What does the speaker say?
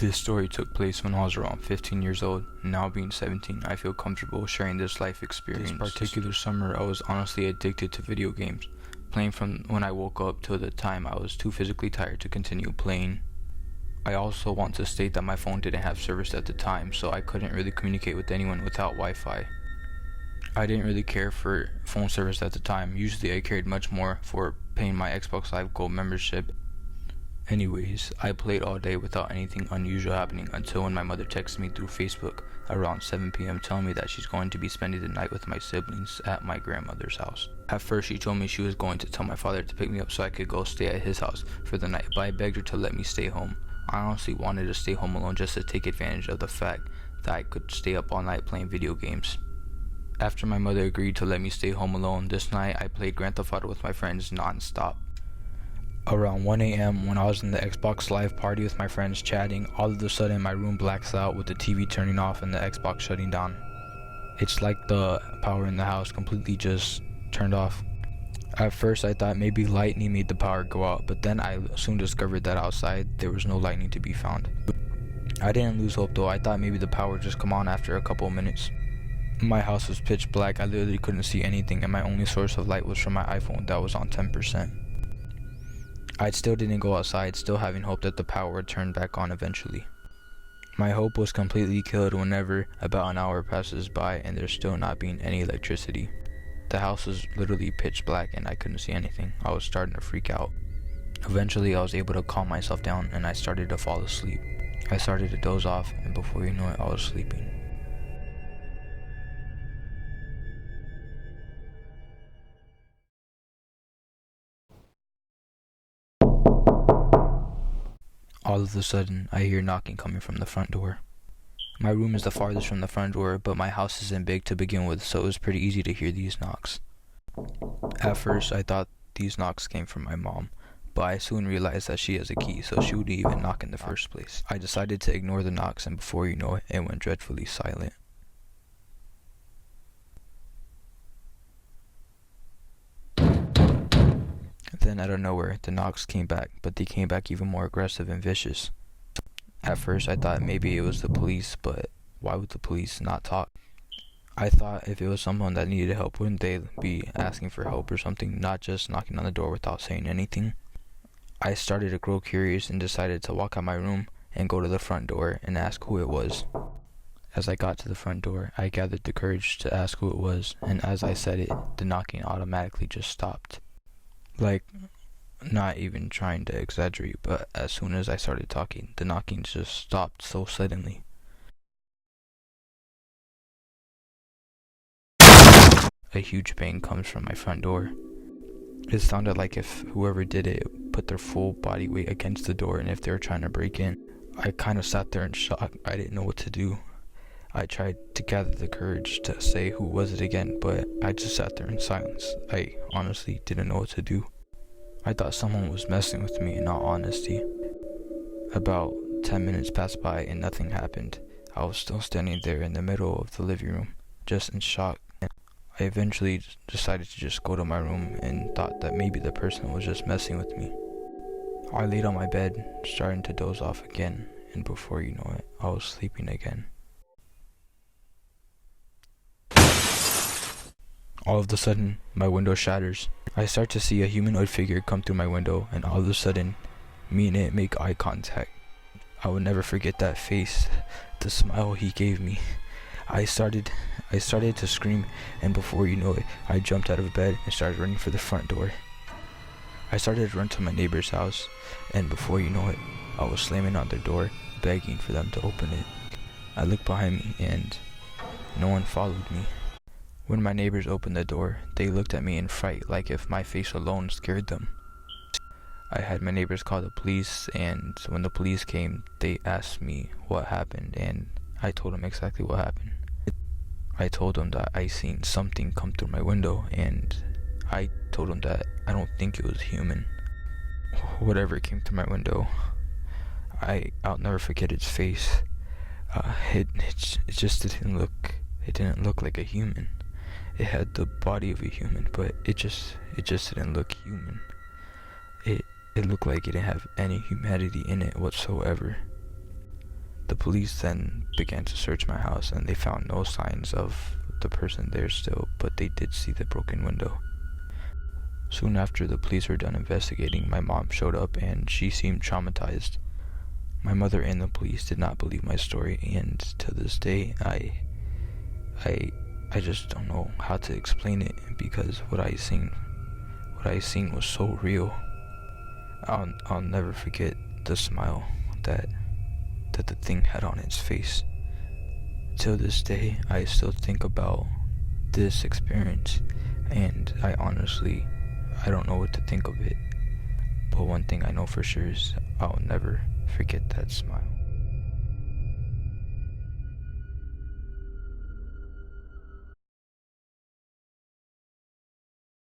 This story took place when I was around 15 years old. Now being 17, I feel comfortable sharing this life experience. This particular summer, I was honestly addicted to video games, playing from when I woke up till the time I was too physically tired to continue playing. I also want to state that my phone didn't have service at the time, so I couldn't really communicate with anyone without Wi-Fi. I didn't really care for phone service at the time. Usually I cared much more for paying my Xbox Live Gold membership. Anyways, I played all day without anything unusual happening until when my mother texted me through Facebook around 7 p.m. telling me that she's going to be spending the night with my siblings at my grandmother's house. At first she told me she was going to tell my father to pick me up so I could go stay at his house for the night, but I begged her to let me stay home. I honestly wanted to stay home alone just to take advantage of the fact that I could stay up all night playing video games. After my mother agreed to let me stay home alone, this night I played Grand Theft Auto with my friends non-stop. Around 1 a.m. when I was in the Xbox Live party with my friends chatting, all of a sudden my room blacks out with the TV turning off and the Xbox shutting down. It's like the power in the house completely just turned off. At first I thought maybe lightning made the power go out, but then I soon discovered that outside there was no lightning to be found. I didn't lose hope though. I thought maybe the power would just come on after a couple of minutes. My house was pitch black. I literally couldn't see anything, and my only source of light was from my iPhone that was on 10%. I still didn't go outside, still having hope that the power would turn back on eventually. My hope was completely killed whenever about an hour passes by and there's still not being any electricity. The house was literally pitch black and I couldn't see anything. I was starting to freak out. Eventually I was able to calm myself down and I started to fall asleep. I started to doze off, and before you know it, I was sleeping. All of a sudden, I hear knocking coming from the front door. My room is the farthest from the front door, but my house isn't big to begin with, so it was pretty easy to hear these knocks. At first, I thought these knocks came from my mom, but I soon realized that she has a key, so she wouldn't even knock in the first place. I decided to ignore the knocks, and before you know it, it went dreadfully silent. Then out of nowhere, the knocks came back, but they came back even more aggressive and vicious. At first I thought maybe it was the police, but why would the police not talk? I thought if it was someone that needed help, wouldn't they be asking for help or something, not just knocking on the door without saying anything? I started to grow curious and decided to walk out my room and go to the front door and ask who it was. As I got to the front door, I gathered the courage to ask who it was, and as I said it, the knocking automatically just stopped. Like, not even trying to exaggerate, but as soon as I started talking, the knocking just stopped so suddenly. A huge bang comes from my front door. It sounded like if whoever did it put their full body weight against the door and if they were trying to break in. I kind of sat there in shock. I didn't know what to do. I tried to gather the courage to say who was it again, but I just sat there in silence. I honestly didn't know what to do. I thought someone was messing with me in all honesty. About 10 minutes passed by and nothing happened. I was still standing there in the middle of the living room, just in shock. I eventually decided to just go to my room and thought that maybe the person was just messing with me. I laid on my bed, starting to doze off again, and before you know it, I was sleeping again. All of a sudden, my window shatters. I start to see a humanoid figure come through my window, and all of a sudden, me and it make eye contact. I will never forget that face, the smile he gave me. I started to scream, and before you know it, I jumped out of bed and started running for the front door. I started to run to my neighbor's house, and before you know it, I was slamming on their door, begging for them to open it. I looked behind me, and no one followed me. When my neighbors opened the door, they looked at me in fright, like if my face alone scared them. I had my neighbors call the police, and when the police came, they asked me what happened, and I told them exactly what happened. I told them that I seen something come through my window, and I told them that I don't think it was human. Whatever came through my window, I'll never forget its face. It just didn't look like a human. It had the body of a human, but it just didn't look human. It looked like it didn't have any humanity in it whatsoever. The police then began to search my house, and they found no signs of the person there still, but they did see the broken window. Soon after the police were done investigating, my mom showed up and she seemed traumatized. My mother and the police did not believe my story, and to this day I just don't know how to explain it, because what I seen was so real. I'll never forget the smile that the thing had on its face. Till this day, I still think about this experience, and I don't know what to think of it. But one thing I know for sure is I'll never forget that smile.